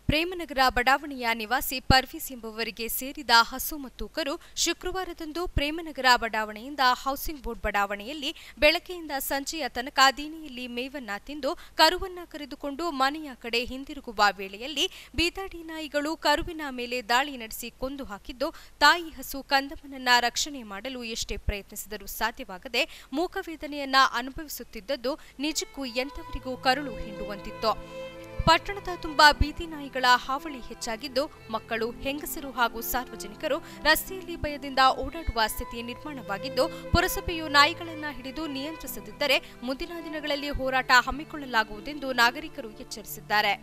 ಪ್ರೇಮನಗರ ಬಡಾವಣೆಯ ನಿವಾಸಿ ಪರ್ವೀಸ್ ಎಂಬುವರಿಗೆ ಸೇರಿದ ಹಸು ಮತ್ತು ಕರು ಶುಕ್ರವಾರದಂದು ಪ್ರೇಮನಗರ ಬಡಾವಣೆಯಿಂದ ಹೌಸಿಂಗ್ ಬೋರ್ಡ್ ಬಡಾವಣೆಯಲ್ಲಿ ಬೆಳಗ್ಗೆಯಿಂದ ಸಂಜೆಯ ತನಕ ದೀನಿಯಲ್ಲಿ ಮೇವನ್ನ ತಿಂದು ಕರುವನ್ನ ಕರೆದುಕೊಂಡು ಮನೆಯ ಕಡೆ ಹಿಂದಿರುಗುವ ವೇಳೆಯಲ್ಲಿ ಬೀದಾಡಿ ನಾಯಿಗಳು ಕರುವಿನ ಮೇಲೆ ದಾಳಿ ನಡೆಸಿ ಕೊಂದು ಹಾಕಿದ್ದು, ತಾಯಿ ಹಸು ಕಂದಮ್ಮನನ್ನ ರಕ್ಷಣೆ ಮಾಡಲು ಎಷ್ಟೇ ಪ್ರಯತ್ನಿಸಿದರೂ ಸಾಧ್ಯವಾಗದೆ ಮೂಕವೇದನೆಯನ್ನ ಅನುಭವಿಸುತ್ತಿದ್ದದ್ದು ನಿಜಕ್ಕೂ ಎಂಥವರಿಗೂ ಕರುಳು ಹಿಂಡುವಂತಿತ್ತು. ಪಟ್ಟಣದ ತುಂಬಾ ಬೀದಿ ನಾಯಿಗಳ ಹಾವಳಿ ಹೆಚ್ಚಾಗಿದ್ದು, ಮಕ್ಕಳು, ಹೆಂಗಸರು ಹಾಗೂ ಸಾರ್ವಜನಿಕರು ರಸ್ತೆಯಲ್ಲಿ ಭಯದಿಂದ ಓಡಾಡುವ ಸ್ಥಿತಿ ನಿರ್ಮಾಣವಾಗಿದ್ದು, ಪುರಸಭೆಯು ನಾಯಿಗಳನ್ನು ಹಿಡಿದು ನಿಯಂತ್ರಿಸದಿದ್ದರೆ ಮುಂದಿನ ದಿನಗಳಲ್ಲಿ ಹೋರಾಟ ಹಮ್ಮಿಕೊಳ್ಳಲಾಗುವುದೆಂದು ನಾಗರಿಕರು ಎಚ್ಚರಿಸಿದ್ದಾರೆ.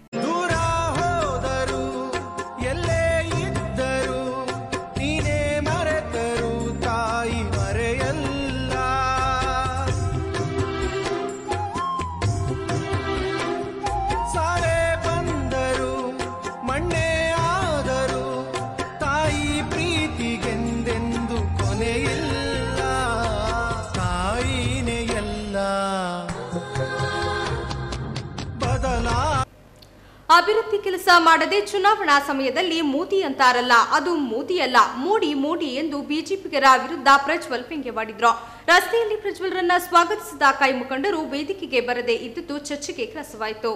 ಅಭಿವೃದ್ಧಿ ಕೆಲಸ ಮಾಡದೆ ಚುನಾವಣಾ ಸಮಯದಲ್ಲಿ ಮೋದಿ ಅಂತಾರಲ್ಲ, ಅದು ಮೋದಿಯಲ್ಲ, ಮೋಡಿ ಎಂದು ಬಿಜೆಪಿಗರ ವಿರುದ್ಧ ಪ್ರಜ್ವಲ್ ವ್ಯಂಗ್ಯವಾಡಿದ್ರು. ರಸ್ತೆಯಲ್ಲಿ ಪ್ರಜ್ವಲ್ರನ್ನ ಸ್ವಾಗತಿಸಿದ ಕೈ ಮುಖಂಡರು ವೇದಿಕೆಗೆ ಬರದೇ ಇದ್ದುದು ಚರ್ಚೆಗೆ ಗ್ರಾಸವಾಯಿತು.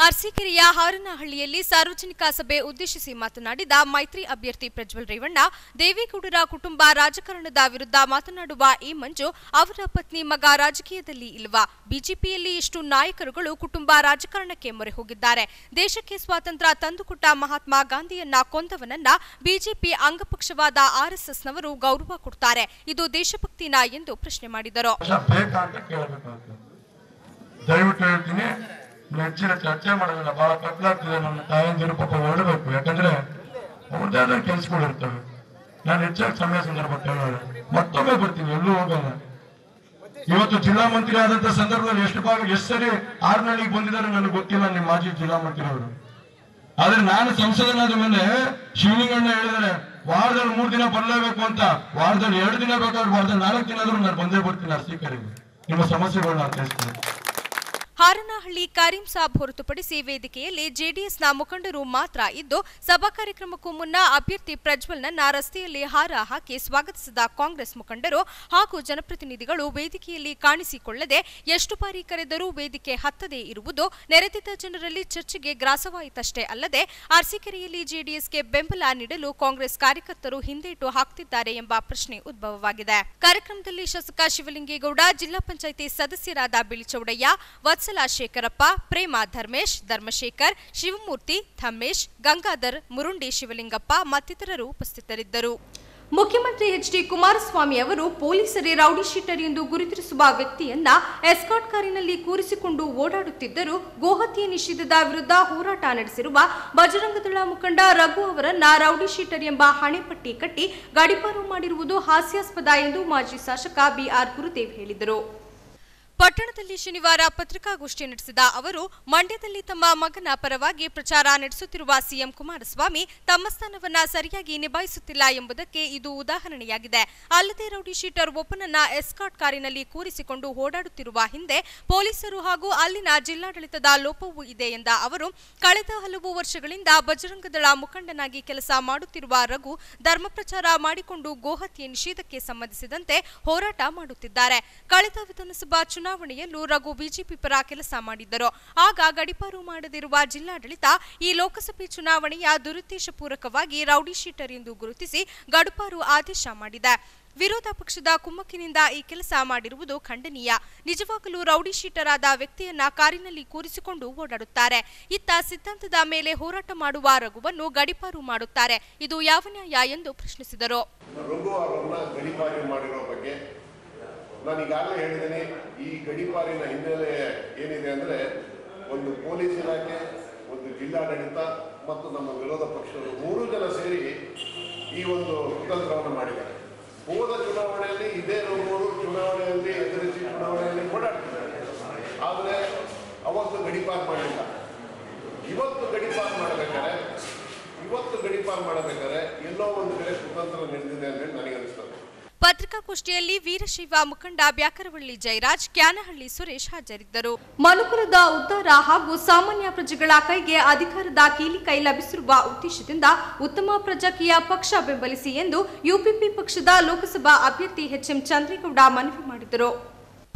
ಅರಸೀಕೆರೆಯ ಹಾರನಹಳ್ಳಿಯಲ್ಲಿ ಸಾರ್ವಜನಿಕ ಸಭೆ ಉದ್ದೇಶಿಸಿ ಮಾತನಾಡಿದ ಮೈತ್ರಿ ಅಭ್ಯರ್ಥಿ ಪ್ರಜ್ವಲ್ ರೇವಣ್ಣ, ದೇವೇಗೌಡರ ಕುಟುಂಬ ರಾಜಕಾರಣದ ವಿರುದ್ಧ ಮಾತನಾಡುವ ಈ ಮಂಜು ಅವರ ಪತ್ನಿ ಮಗ ರಾಜಕೀಯದಲ್ಲಿ ಇಲ್ವಾ? ಬಿಜೆಪಿಯಲ್ಲಿ ಇಷ್ಟು ನಾಯಕರುಗಳು ಕುಟುಂಬ ರಾಜಕಾರಣಕ್ಕೆ ಮೊರೆ ಹೋಗಿದ್ದಾರೆ. ದೇಶಕ್ಕೆ ಸ್ವಾತಂತ್ರ್ಯ ತಂದುಕೊಟ್ಟ ಮಹಾತ್ಮ ಗಾಂಧಿಯನ್ನ ಕೊಂದವನನ್ನ ಬಿಜೆಪಿ ಅಂಗಪಕ್ಷವಾದ ಆರ್ಎಸ್ಎಸ್ನವರು ಗೌರವ ಕೊಡ್ತಾರೆ. ಇದು ದೇಶಭಕ್ತಿನಾ ಎಂದು ಪ್ರಶ್ನೆ ಮಾಡಿದರು. ಹೆಚ್ಚಿನ ಚರ್ಚೆ ಮಾಡೋದಿಲ್ಲ, ಬಹಳ ಕತ್ಲಾಗ್ತದೆ. ನನ್ನ ತಾಯಂದಿರು ಪಾಪ ಹೊರಡಬೇಕು, ಯಾಕಂದ್ರೆ ಅವ್ರದ್ದಾದ ಕೆಲ್ಸಗಳಿರ್ತವೆ. ನಾನು ಹೆಚ್ಚಾಗಿ ಸಮಯ ಸಂದರ್ಭ ಹೇಳೋಣ, ಮತ್ತೊಮ್ಮೆ ಬರ್ತೀನಿ, ಎಲ್ಲೂ ಹೋಗಲ್ಲ. ಇವತ್ತು ಜಿಲ್ಲಾ ಮಂತ್ರಿ ಆದಂತ ಸಂದರ್ಭದಲ್ಲಿ ಎಷ್ಟು ಸರಿ ಹಾರನಹಳ್ಳಿಗೆ ಬಂದಿದ್ದಾರೆ ನನಗೆ ಗೊತ್ತಿಲ್ಲ, ನಿಮ್ಮ ಮಾಜಿ ಜಿಲ್ಲಾ ಮಂತ್ರಿ ಅವರು. ಆದ್ರೆ ನಾನು ಸಂಸದನಾದ ಮೇಲೆ ಶಿವಲಿಂಗಣ್ಣ ಹೇಳಿದರೆ ವಾರದಲ್ಲಿ 3 ದಿನ ಬರಲೇಬೇಕು ಅಂತ. ವಾರದಲ್ಲಿ 2 ದಿನ ಬೇಕಾದ್ರೆ ವಾರದಲ್ಲಿ 4 ದಿನ ಆದ್ರೂ ನಾನು ಬಂದೇ ಬರ್ತೀನಿ ಅರಸೀಕೆರೆಗೆ, ನಿಮ್ಮ ಸಮಸ್ಯೆಗಳನ್ನ ಅರ್ಥೈಸ್ತೀನಿ. ಹಾರನಹಳ್ಳಿ ಕರೀಂ ಸಾಬ್ ಹೊರತುಪಡಿಸಿ ವೇದಿಕೆಯಲ್ಲಿ ಜೆಡಿಎಸ್ನ ಮುಖಂಡರು ಮಾತ್ರ ಇದ್ದು, ಸಭಾ ಕಾರ್ಯಕ್ರಮಕ್ಕೂ ಮುನ್ನ ಅಭ್ಯರ್ಥಿ ಪ್ರಜ್ವಲ್ನನ್ನ ರಸ್ತೆಯಲ್ಲಿ ಹಾರ ಹಾಕಿ ಸ್ವಾಗತಿಸಿದ ಕಾಂಗ್ರೆಸ್ ಮುಖಂಡರು ಹಾಗೂ ಜನಪ್ರತಿನಿಧಿಗಳು ವೇದಿಕೆಯಲ್ಲಿ ಕಾಣಿಸಿಕೊಳ್ಳದೆ ಎಷ್ಟು ಬಾರಿ ಕರೆದರೂ ವೇದಿಕೆ ಹತ್ತದೇ ಇರುವುದು ನೆರೆದಿದ್ದ ಜನರಲ್ಲಿ ಚರ್ಚೆಗೆ ಗ್ರಾಸವಾಯಿತಷ್ಟೇ ಅಲ್ಲದೆ, ಅರಸೀಕೆರೆಯಲ್ಲಿ ಜೆಡಿಎಸ್ಗೆ ಬೆಂಬಲ ನೀಡಲು ಕಾಂಗ್ರೆಸ್ ಕಾರ್ಯಕರ್ತರು ಹಿಂದೇಟು ಹಾಕ್ತಿದ್ದಾರೆ ಎಂಬ ಪ್ರಶ್ನೆ ಉದ್ಭವವಾಗಿದೆ. ಕಾರ್ಯಕ್ರಮದಲ್ಲಿ ಶಾಸಕ ಶಿವಲಿಂಗೇಗೌಡ, ಜಿಲ್ಲಾ ಪಂಚಾಯಿತಿ ಸದಸ್ಯರಾದ ಬಿಳಿಚೌಡಯ್ಯ, ವತ್ಸಲ ಶೇಖರಪ್ಪ, ಪ್ರೇಮ ಧರ್ಮೇಶ್, ಧರ್ಮಶೇಖರ್, ಶಿವಮೂರ್ತಿ, ಥಮ್ಮೇಶ್, ಗಂಗಾಧರ್, ಮುರುಂಡಿ ಶಿವಲಿಂಗಪ್ಪ ಮತ್ತಿತರರು ಉಪಸ್ಥಿತರಿದ್ದರು. ಮುಖ್ಯಮಂತ್ರಿ ಎಚ್.ಡಿ. ಕುಮಾರಸ್ವಾಮಿ ಅವರು ಪೊಲೀಸರೇ ರೌಡಿ ಶೀಟರ್ ಎಂದು ಗುರುತಿಸುವ ವ್ಯಕ್ತಿಯನ್ನ ಎಸ್ಕಾರ್ಟ್ ಕಾರಿನಲ್ಲಿ ಕೂರಿಸಿಕೊಂಡು ಓಡಾಡುತ್ತಿದ್ದರೂ ಗೋಹತ್ಯೆ ನಿಷೇಧದ ವಿರುದ್ಧ ಹೋರಾಟ ನಡೆಸಿರುವ ಬಜರಂಗದಳ ಮುಖಂಡ ರಘು ಅವರನ್ನ ರೌಡಿ ಶೀಟರ್ ಎಂಬ ಹಣೆಪಟ್ಟಿ ಕಟ್ಟಿ ಗಡೀಪಾರು ಮಾಡಿರುವುದು ಹಾಸ್ಯಾಸ್ಪದ ಎಂದು ಮಾಜಿ ಶಾಸಕ ಬಿಆರ್ ಗುರುದೇವ್ ಹೇಳಿದರು. ಪಟ್ಟಣದಲ್ಲಿ ಶನಿವಾರ ಪತ್ರಿಕಾಗೋಷ್ಠಿ ನಡೆಸಿದ ಅವರು ಮಂಡ್ಯದಲ್ಲಿ ತಮ್ಮ ಮಗನ ಪರವಾಗಿ ಪ್ರಚಾರ ನಡೆಸುತ್ತಿರುವ ಸಿಎಂ ಕುಮಾರಸ್ವಾಮಿ ತಮ್ಮ ಸ್ಥಾನವನ್ನ ಸರಿಯಾಗಿ ನಿಭಾಯಿಸುತ್ತಿಲ್ಲ ಎಂಬುದಕ್ಕೆ ಇದು ಉದಾಹರಣೆಯಾಗಿದೆ. ಅಲ್ಲದೆ ರೌಡಿ ಶೀಟರ್ ಒಬ್ಬನನ್ನ ಎಸ್ಕಾರ್ಟ್ ಕಾರಿನಲ್ಲಿ ಕೂರಿಸಿಕೊಂಡು ಓಡಾಡುತ್ತಿರುವ ಹಿಂದೆ ಪೊಲೀಸರು ಹಾಗೂ ಅಲ್ಲಿನ ಜಿಲ್ಲಾಡಳಿತದ ಲೋಪವೂ ಇದೆ ಎಂದ ಅವರು ಕಳೆದ ಹಲವು ವರ್ಷಗಳಿಂದ ಬಜರಂಗದಳ ಮುಖಂಡನಾಗಿ ಕೆಲಸ ಮಾಡುತ್ತಿರುವ ರಘು ಧರ್ಮ ಪ್ರಚಾರ ಮಾಡಿಕೊಂಡು ಗೋಹತ್ಯೆ ನಿಷೇಧಕ್ಕೆ ಸಂಬಂಧಿಸಿದಂತೆ ಹೋರಾಟ ಮಾಡುತ್ತಿದ್ದಾರೆ. ಕಳೆದ ವಿಧಾನಸಭಾ ಚುನಾವಣೆಯಲ್ಲೂ ರಘು ಬಿಜೆಪಿ ಪರ ಕೆಲಸ ಮಾಡಿದ್ದರು. ಆಗ ಗಡೀಪಾರು ಮಾಡದಿರುವ ಜಿಲ್ಲಾಡಳಿತ ಈ ಲೋಕಸಭೆ ಚುನಾವಣೆಯ ದುರುದ್ದೇಶಪೂರ್ವಕವಾಗಿ ರೌಡಿ ಶೀಟರ್ ಎಂದು ಗುರುತಿಸಿ ಗಡೀಪಾರು ಆದೇಶ ಮಾಡಿದೆ. ವಿರೋಧ ಪಕ್ಷದ ಕುಮ್ಮಕ್ಕಿನಿಂದ ಈ ಕೆಲಸ ಮಾಡಿರುವುದು ಖಂಡನೀಯ. ನಿಜವಾಗಲೂ ರೌಡಿ ಶೀಟರ್ ಆದ ವ್ಯಕ್ತಿಯನ್ನ ಕಾರಿನಲ್ಲಿ ಕೂರಿಸಿಕೊಂಡು ಓಡಾಡುತ್ತಾರೆ. ಇತ್ತ ಸಿದ್ಧಾಂತದ ಮೇಲೆ ಹೋರಾಟ ಮಾಡುವ ರಘುವನ್ನು ಗಡೀಪಾರು ಮಾಡುತ್ತಾರೆ. ಇದು ಯಾವ ನ್ಯಾಯ ಎಂದು ಪ್ರಶ್ನಿಸಿದರು. ನಾನು ಈಗಾಗಲೇ ಹೇಳಿದ್ದೇನೆ, ಈ ಗಡೀಪಾರಿನ ಹಿನ್ನೆಲೆ ಏನಿದೆ ಅಂದರೆ ಒಂದು ಪೊಲೀಸ್ ಇಲಾಖೆ, ಒಂದು ಜಿಲ್ಲಾಡಳಿತ ಮತ್ತು ನಮ್ಮ ವಿರೋಧ ಪಕ್ಷಗಳು 3 ಜನ ಸೇರಿ ಈ ಒಂದು ಕುತಂತ್ರವನ್ನು ಮಾಡಿದ್ದಾರೆ. ಹೋದ ಚುನಾವಣೆಯಲ್ಲಿ ಇದೇ ರಘುವರು ಚುನಾವಣೆಯಲ್ಲಿ ಎದುರಿಸಿ ಚುನಾವಣೆಯಲ್ಲಿ ಓಡಾಡ್ತಿದ್ದಾರೆ. ಆದರೆ ಅವತ್ತು ಗಡೀಪಾರು ಮಾಡಲಿಲ್ಲ. ಇವತ್ತು ಗಡೀಪಾರು ಮಾಡಬೇಕಾದ್ರೆ ಎಲ್ಲೋ ಒಂದು ಕಡೆ ಕುತಂತ್ರ ನಡೆದಿದೆ ಅಂತ ನನಗೆ ಅನಿಸ್ತದೆ. ಪತ್ರಿಕಾಗೋಷ್ಠಿಯಲ್ಲಿ ವೀರಶೈವ ಮುಖಂಡ ಬ್ಯಾಕರವಳ್ಳಿ ಜಯರಾಜ್, ಕ್ಯಾನಹಳ್ಳಿ ಸುರೇಶ್ ಹಾಜರಿದ್ದರು. ಮನುಕುಲದ ಉದ್ಧಾರ ಹಾಗೂ ಸಾಮಾನ್ಯ ಪ್ರಜೆಗಳ ಕೈಗೆ ಅಧಿಕಾರದ ಕೀಲಿಕೈ ಲಭಿಸಿರುವ ಉದ್ದೇಶದಿಂದ ಉತ್ತಮ ಪ್ರಜಾಕೀಯ ಪಕ್ಷ ಬೆಂಬಲಿಸಿ ಎಂದು ಯುಪಿಪಿ ಪಕ್ಷದ ಲೋಕಸಭಾ ಅಭ್ಯರ್ಥಿ ಎಚ್ಎಂ ಚಂದ್ರೇಗೌಡ ಮನವಿ ಮಾಡಿದರು.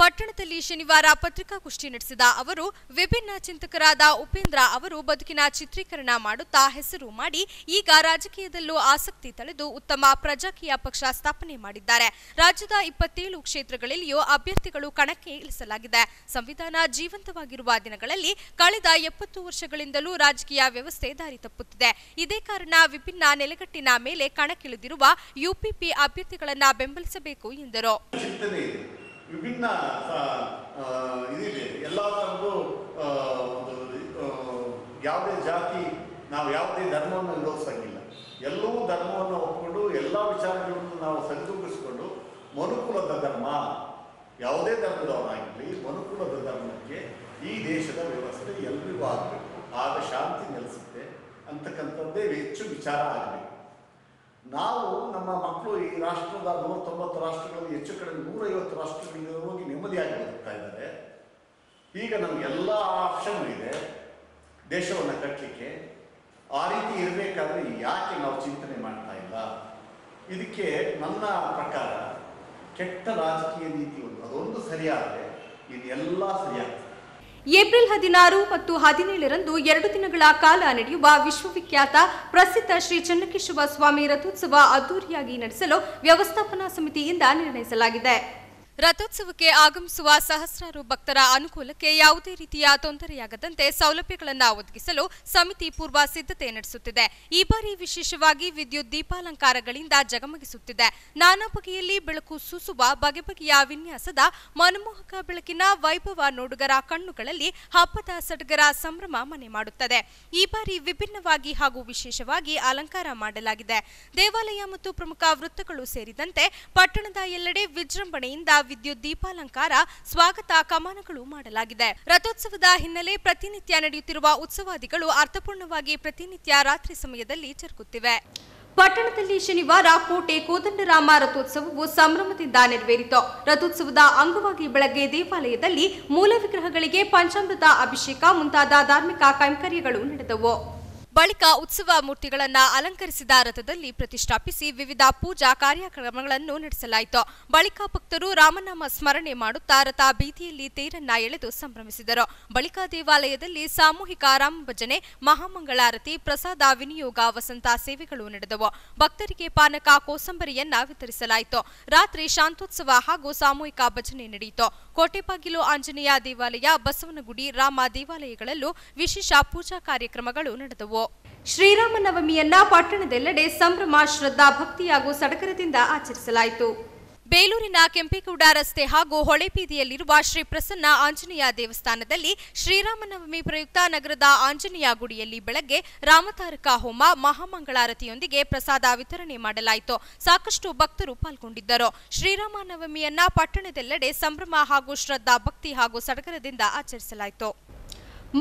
ಪಟ್ಟಣದಲ್ಲಿ ಶನಿವಾರ ಪತ್ರಿಕಾಗೋಷ್ಠಿ ನಡೆಸಿದ ಅವರು ವಿಭಿನ್ನ ಚಿಂತಕರಾದ ಉಪೇಂದ್ರ ಅವರು ಬದುಕಿನ ಚಿತ್ರೀಕರಣ ಮಾಡುತ್ತಾ ಹೆಸರು ಮಾಡಿ ಈಗ ರಾಜಕೀಯದಲ್ಲೂ ಆಸಕ್ತಿ ತಳೆದು ಉತ್ತಮ ಪ್ರಜಾಕೀಯ ಪಕ್ಷ ಸ್ಥಾಪನೆ ಮಾಡಿದ್ದಾರೆ. ರಾಜ್ಯದ 27 ಕ್ಷೇತ್ರಗಳಲ್ಲಿಯೂ ಅಭ್ಯರ್ಥಿಗಳು ಕಣಕ್ಕೆ ಇಳಿಸಲಾಗಿದೆ. ಸಂವಿಧಾನ ಜೀವಂತವಾಗಿರುವ ದಿನಗಳಲ್ಲಿ ಕಳೆದ 70 ವರ್ಷಗಳಿಂದಲೂ ರಾಜಕೀಯ ವ್ಯವಸ್ಥೆ ದಾರಿ ತಪ್ಪುತ್ತಿದೆ. ಇದೇ ಕಾರಣ ವಿಭಿನ್ನ ನೆಲೆಗಟ್ಟಿನ ಮೇಲೆ ಕಣಕ್ಕಿಳಿದಿರುವ ಯುಪಿಪಿ ಅಭ್ಯರ್ಥಿಗಳನ್ನು ಬೆಂಬಲಿಸಬೇಕು ಎಂದರು. ವಿಭಿನ್ನ ಇದಿದೆ, ಎಲ್ಲ ಥರದ್ದು ಯಾವುದೇ ಜಾತಿ, ನಾವು ಯಾವುದೇ ಧರ್ಮವನ್ನು ವಿರೋಧಿಸಂಗಿಲ್ಲ. ಎಲ್ಲವೂ ಧರ್ಮವನ್ನು ಒಪ್ಪಿಕೊಂಡು ಎಲ್ಲ ವಿಚಾರಗಳನ್ನು ನಾವು ಸರಿದೂಗಿಸಿಕೊಂಡು ಮನುಕುಲದ ಧರ್ಮ, ಯಾವುದೇ ಧರ್ಮದವರಾಗಿರಲಿ ಮನುಕುಲದ ಧರ್ಮಕ್ಕೆ ಈ ದೇಶದ ವ್ಯವಸ್ಥೆ ಎಲ್ರಿಗೂ ಆಗಬೇಕು, ಆಗ ಶಾಂತಿ ನೆಲೆಸುತ್ತೆ ಅಂತಕ್ಕಂಥದ್ದೇ ಹೆಚ್ಚು ವಿಚಾರ ಆಗಬೇಕು. ನಾವು ನಮ್ಮ ಮಕ್ಕಳು ಈ ರಾಷ್ಟ್ರದ 190 ರಾಷ್ಟ್ರಗಳಲ್ಲಿ ಹೆಚ್ಚು ಕಡೆ 150 ರಾಷ್ಟ್ರಗಳಿಗೆ ಹೋಗಿ ನೆಮ್ಮದಿಯಾಗಿ ಬದುಕ್ತಾ ಇದ್ದಾರೆ. ಈಗ ನಮಗೆಲ್ಲ ಆಪ್ಷನ್ ಇದೆ ದೇಶವನ್ನು ಕಟ್ಟಲಿಕ್ಕೆ. ಆ ರೀತಿ ಇರಬೇಕಾದ್ರೆ ಯಾಕೆ ನಾವು ಚಿಂತನೆ ಮಾಡ್ತಾ ಇಲ್ಲ? ಇದಕ್ಕೆ ನನ್ನ ಪ್ರಕಾರ ಕೆಟ್ಟ ರಾಜಕೀಯ ನೀತಿ ಅದೊಂದು ಸರಿಯಾದರೆ ಇದೆಲ್ಲ ಸರಿಯಾಗ್ತದೆ. ಏಪ್ರಿಲ್ 16 ಮತ್ತು 17ರಂದು 2 ದಿನಗಳ ಕಾಲ ನಡೆಯುವ ವಿಶ್ವವಿಖ್ಯಾತ ಪ್ರಸಿದ್ಧ ಶ್ರೀ ಚೆನ್ನಕೇಶವ ಸ್ವಾಮಿ ರಥೋತ್ಸವ ಅದ್ದೂರಿಯಾಗಿ ನಡೆಸಲು ವ್ಯವಸ್ಥಾಪನಾ ಸಮಿತಿಯಿಂದ ನಿರ್ಣಯಿಸಲಾಗಿದೆ. ರಥೋತ್ಸವಕ್ಕೆ ಆಗಮಿಸುವ ಸಹಸ್ರಾರು ಭಕ್ತರ ಅನುಕೂಲಕ್ಕೆ ಯಾವುದೇ ರೀತಿಯ ತೊಂದರೆಯಾಗದಂತೆ ಸೌಲಭ್ಯಗಳನ್ನು ಒದಗಿಸಲು ಸಮಿತಿ ಪೂರ್ವ ಸಿದ್ಧತೆ ನಡೆಸುತ್ತಿದೆ. ಈ ಬಾರಿ ವಿಶೇಷವಾಗಿ ವಿದ್ಯುತ್ ದೀಪಾಲಂಕಾರಗಳಿಂದ ಜಗಮಗಿಸುತ್ತಿದೆ. ನಾನಾ ಬಗೆಯಲ್ಲಿ ಬೆಳಕು ಸೂಸುವ ಬಗೆ ಬಗೆಯ ವಿನ್ಯಾಸದ ಮನಮೋಹಕ ಬೆಳಕಿನ ವೈಭವ ನೋಡುಗರ ಕಣ್ಣುಗಳಲ್ಲಿ ಹಬ್ಬದ ಸಡಗರ ಸಂಭ್ರಮ ಮನೆ ಮಾಡುತ್ತದೆ. ಈ ಬಾರಿ ವಿಭಿನ್ನವಾಗಿ ಹಾಗೂ ವಿಶೇಷವಾಗಿ ಅಲಂಕಾರ ಮಾಡಲಾಗಿದೆ. ದೇವಾಲಯ ಮತ್ತು ಪ್ರಮುಖ ವೃತ್ತಗಳು ಸೇರಿದಂತೆ ಪಟ್ಟಣದ ಎಲ್ಲೆಡೆ ವಿಜೃಂಭಣೆಯಿಂದ ವಿದ್ಯುತ್ ದೀಪಾಲಂಕಾರ, ಸ್ವಾಗತ ಕಮಾನಗಳು ಮಾಡಲಾಗಿದೆ. ರಥೋತ್ಸವದ ಹಿನ್ನೆಲೆ ಪ್ರತಿನಿತ್ಯ ನಡೆಯುತ್ತಿರುವ ಉತ್ಸವಾದಿಗಳು ಅರ್ಥಪೂರ್ಣವಾಗಿ ಪ್ರತಿನಿತ್ಯ ರಾತ್ರಿ ಸಮಯದಲ್ಲಿ ಜರುಗುತ್ತಿವೆ. ಪಟ್ಟಣದಲ್ಲಿ ಶನಿವಾರ ಕೋಟೆ ಕೋದಂಡರಾಮ ರಥೋತ್ಸವವು ಸಂಭ್ರಮದಿಂದ ನೆರವೇರಿತು. ರಥೋತ್ಸವದ ಅಂಗವಾಗಿ ಬೆಳಗ್ಗೆ ದೇವಾಲಯದಲ್ಲಿ ಮೂಲ ವಿಗ್ರಹಗಳಿಗೆ ಪಂಚಾಮೃತ ಅಭಿಷೇಕ ಮುಂತಾದ ಧಾರ್ಮಿಕ ಕೈಂಕರ್ಯಗಳು ನಡೆದವು. ಬಳಿಕ ಉತ್ಸವ ಮೂರ್ತಿಗಳನ್ನು ಅಲಂಕರಿಸಿದ ರಥದಲ್ಲಿ ಪ್ರತಿಷ್ಠಾಪಿಸಿ ವಿವಿಧ ಪೂಜಾ ಕಾರ್ಯಕ್ರಮಗಳನ್ನು ನಡೆಸಲಾಯಿತು. ಬಳಿಕ ಭಕ್ತರು ರಾಮನಾಮ ಸ್ಮರಣೆ ಮಾಡುತ್ತಾ ರಥ ಬೀದಿಯಲ್ಲಿ ತೇರನ್ನ ಎಳೆದು ಸಂಭ್ರಮಿಸಿದರು. ಬಳಿಕ ದೇವಾಲಯದಲ್ಲಿ ಸಾಮೂಹಿಕ ರಾಮ ಭಜನೆ, ಮಹಾಮಂಗಳಾರತಿ, ಪ್ರಸಾದ ವಿನಿಯೋಗ, ವಸಂತ ಸೇವೆಗಳು ನಡೆದವು. ಭಕ್ತರಿಗೆ ಪಾನಕ, ಕೋಸಂಬರಿಯನ್ನ ವಿತರಿಸಲಾಯಿತು. ರಾತ್ರಿ ಶಾಂತೋತ್ಸವ ಹಾಗೂ ಸಾಮೂಹಿಕ ಭಜನೆ ನಡೆಯಿತು. ಕೋಟೆಬಾಗಿಲು ಆಂಜನೇಯ ದೇವಾಲಯ, ಬಸವನಗುಡಿ, ರಾಮ ದೇವಾಲಯಗಳಲ್ಲೂ ವಿಶೇಷ ಪೂಜಾ ಕಾರ್ಯಕ್ರಮಗಳು ನಡೆದವು. ಶ್ರೀರಾಮನವಮಿಯನ್ನ ಪಟ್ಟಣದೆಲ್ಲೆಡೆ ಸಂಭ್ರಮ, ಶ್ರದ್ಧಾ, ಭಕ್ತಿ ಹಾಗೂ ಸಡಗರದಿಂದ ಆಚರಿಸಲಾಯಿತು. ಬೇಲೂರಿನ ಕೆಂಪೇಗೌಡ ರಸ್ತೆ ಹಾಗೂ ಹೊಳೆಬೀದಿಯಲ್ಲಿರುವ ಶ್ರೀ ಪ್ರಸನ್ನ ಆಂಜನೇಯ ದೇವಸ್ಥಾನದಲ್ಲಿ ಶ್ರೀರಾಮನವಮಿ ಪ್ರಯುಕ್ತ ನಗರದ ಆಂಜನೇಯ ಗುಡಿಯಲ್ಲಿ ಬೆಳಗ್ಗೆ ರಾಮತಾರಕ ಹೋಮ ಮಹಾಮಂಗಳಾರತಿಯೊಂದಿಗೆ ಪ್ರಸಾದ ವಿತರಣೆ ಮಾಡಲಾಯಿತು. ಸಾಕಷ್ಟು ಭಕ್ತರು ಪಾಲ್ಗೊಂಡಿದ್ದರು. ಶ್ರೀರಾಮನವಮಿಯನ್ನ ಪಟ್ಟಣದೆಲ್ಲೆಡೆ ಸಂಭ್ರಮ ಹಾಗೂ ಶ್ರದ್ಧಾ ಭಕ್ತಿ ಹಾಗೂ ಸಡಗರದಿಂದ ಆಚರಿಸಲಾಯಿತು.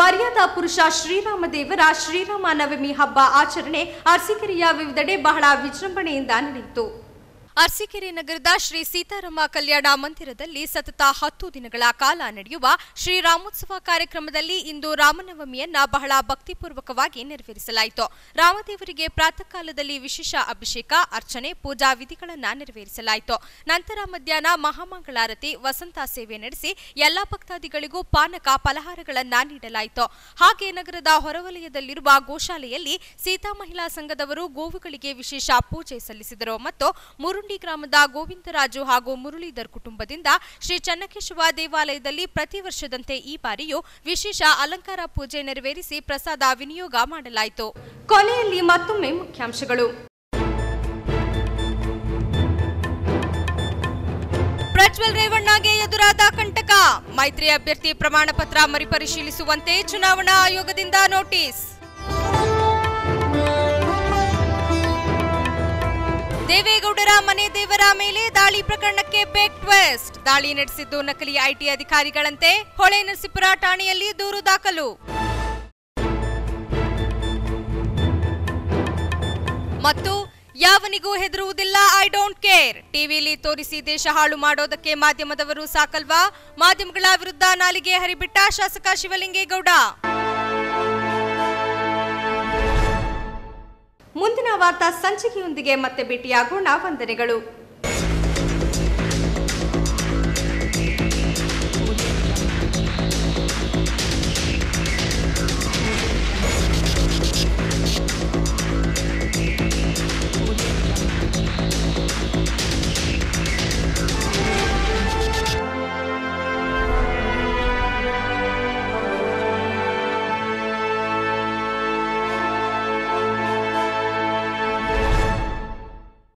ಮರ್ಯಾದಾ ಪುರುಷ ಶ್ರೀರಾಮದೇವರ ಶ್ರೀರಾಮನವಮಿ ಹಬ್ಬ ಆಚರಣೆ ಅರಸೀಕೆರೆಯ ವಿವಿಧೆಡೆ ಬಹಳ ವಿಜೃಂಭಣೆಯಿಂದ ನಡೆಯಿತು. ಅರಸೀಕೆರೆ ನಗರದ ಶ್ರೀ ಸೀತಾರಾಮ ಕಲ್ಯಾಣ ಮಂದಿರದಲ್ಲಿ ಸತತ 10 ದಿನಗಳ ಕಾಲ ನಡೆಯುವ ಶ್ರೀರಾಮೋತ್ಸವ ಕಾರ್ಯಕ್ರಮದಲ್ಲಿ ಇಂದು ರಾಮನವಮಿಯನ್ನ ಬಹಳ ಭಕ್ತಿಪೂರ್ವಕವಾಗಿ ನೆರವೇರಿಸಲಾಯಿತು. ರಾಮದೇವರಿಗೆ ಪ್ರಾತಃ ಕಾಲದಲ್ಲಿ ವಿಶೇಷ ಅಭಿಷೇಕ, ಅರ್ಚನೆ, ಪೂಜಾ ವಿಧಿಗಳನ್ನು ನೆರವೇರಿಸಲಾಯಿತು. ನಂತರ ಮಧ್ಯಾಹ್ನ ಮಹಾಮಂಗಳಾರತಿ, ವಸಂತ ಸೇವೆ ನಡೆಸಿ ಎಲ್ಲಾ ಭಕ್ತಾದಿಗಳಿಗೂ ಪಾನಕ ಫಲಹಾರಗಳನ್ನ ನೀಡಲಾಯಿತು. ಹಾಗೆ ನಗರದ ಹೊರವಲಯದಲ್ಲಿರುವ ಗೋಶಾಲೆಯಲ್ಲಿ ಸೀತಾ ಮಹಿಳಾ ಸಂಘದವರು ಗೋವುಗಳಿಗೆ ವಿಶೇಷ ಪೂಜೆ ಸಲ್ಲಿಸಿದರು ಮತ್ತು ಮುರುಂಡಿ ಗ್ರಾಮದ ಗೋವಿಂದರಾಜು ಹಾಗೂ ಮುರಳೀಧರ್ ಕುಟುಂಬದಿಂದ ಶ್ರೀ ಚನ್ನಕೇಶವ ದೇವಾಲಯದಲ್ಲಿ ಪ್ರತಿ ವರ್ಷದಂತೆ ಈ ಬಾರಿಯೂ ವಿಶೇಷ ಅಲಂಕಾರ ಪೂಜೆ ನೆರವೇರಿಸಿ ಪ್ರಸಾದ ವಿನಿಯೋಗ ಮಾಡಲಾಯಿತು. ಕೊನೆಯಲ್ಲಿ ಮತ್ತೊಮ್ಮೆ ಮುಖ್ಯಾಂಶಗಳು. ಪ್ರಜ್ವಲ್ ರೇವಣ್ಣಗೆ ಎದುರಾದ ಕಂಟಕ, ಮೈತ್ರಿ ಅಭ್ಯರ್ಥಿ ಪ್ರಮಾಣ ಪತ್ರ ಮರುಪರಿಶೀಲಿಸುವಂತೆ ಚುನಾವಣಾ ಆಯೋಗದಿಂದ ನೋಟಿಸ್. ದೇವೇಗೌಡರ ಮನೆ ದೇವರ ಮೇಲೆ ದಾಳಿ ಪ್ರಕರಣಕ್ಕೆ ಬಿಗ್ ಟ್ವಿಸ್ಟ್. ದಾಳಿ ನಡೆಸಿದ್ದು ನಕಲಿ ಐಟಿ ಅಧಿಕಾರಿಗಳಂತೆ. ಹೊಳೆನರಸೀಪುರ ಠಾಣೆಯಲ್ಲಿ ದೂರು ದಾಖಲು. ಮತ್ತು ಯಾವನಿಗೂ ಹೆದರುವುದಿಲ್ಲ, ಐ ಡೋಂಟ್ ಕೇರ್. ಟಿವಿಲಿ ತೋರಿಸಿ ದೇಶ ಹಾಳು ಮಾಡೋದಕ್ಕೆ ಮಾಧ್ಯಮದವರು ಸಾಕಲ್ವಾ? ಮಾಧ್ಯಮಗಳ ವಿರುದ್ಧ ನಾಲಿಗೆ ಹರಿಬಿಟ್ಟ ಶಾಸಕ ಶಿವಲಿಂಗೇಗೌಡ. ಮುಂದಿನ ವಾರ್ತಾ ಸಂಚಿಕೆಯೊಂದಿಗೆ ಮತ್ತೆ ಭೇಟಿಯಾಗೋಣ. ವಂದನೆಗಳು.